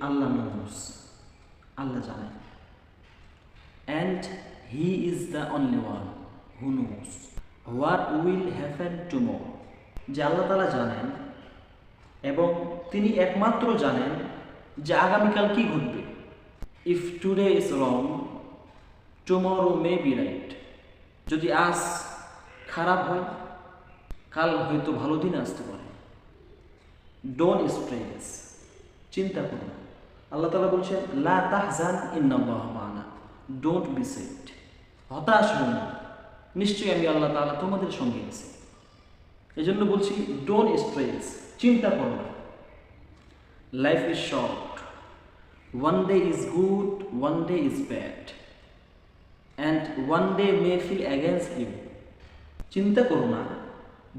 আল্লাহ knows, আল্লাহ জানেন। And he is the only one who knows what will happen tomorrow. যে আল্লাহ তাআলা জানেন এবং তিনি একমাত্র জানেন যে আগামীকাল কি ঘটবে। If today is wrong, tomorrow may be right. যদি আজ খারাপ হয়, কাল হয়তো ভালো দিন আসতে পারে। Don't stress, চিন্তা করো না। আল্লাহ তাআলা বলছেন লা তাহজান ইন্নাল্লাহা মা'ানা, ডোন্ট বি স্যাড, হতাশ হও না, নিশ্চয়ই আমি আল্লাহ তাআলা তোমাদের সঙ্গে আছি। এজন্য বলছি ডোন্ট স্ট্রেস, চিন্তা করো না। Life is short, one day is good, one day is bad, and one day may feel against you. চিন্তা করো না,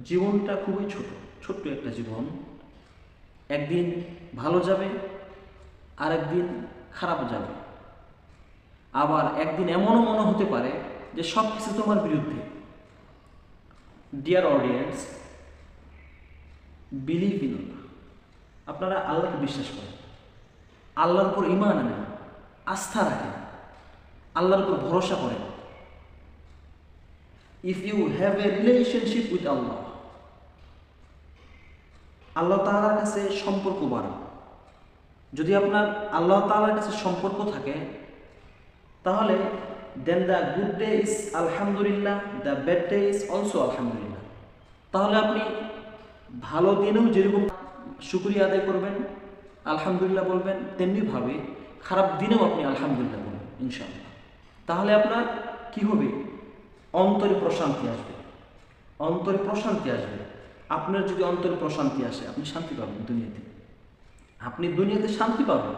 জীবনটা খুবই ছোট্ট একটা জীবন। একদিন ভালো যাবে, আর একদিন খারাপ যাবে। আবার একদিন এমনও মনে হতে পারে যে সব কিছু তোমার বিরুদ্ধে। ডিয়ার অডিয়েন্স, বিলিভ ইন আল্লাহ। আপনারা আল্লাহকে বিশ্বাস করেন, আল্লাহর উপর ঈমান আনেন, আস্থা রাখেন, আল্লাহর উপর ভরসা করেন। If you have a relationship with Allah, Allah তাআলার কাছে সম্পর্ক বাড়ান। যদি আপনার আল্লাহ তাআলার কাছে সম্পর্ক থাকে, তাহলে দেন দ্য গুড ডে ইজ আলহামদুলিল্লাহ, the bad day is also আলহামদুলিল্লাহ। তাহলে আপনি ভালো দিনেও যেরকম শুকরিয়া আদায় করবেন, আলহামদুলিল্লাহ বলবেন, তেমনিভাবে খারাপ দিনেও আপনি আলহামদুলিল্লাহ বলবেন ইনশাআল্লাহ। তাহলে আপনার কি হবে? অন্তরে প্রশান্তি আসবে, অন্তরে প্রশান্তি আসবে। আপনার যদি অন্তরে প্রশান্তি আসে, আপনি শান্তি পাবেন দুনিয়াতে, আপনি দুনিয়াতে শান্তি পাবেন।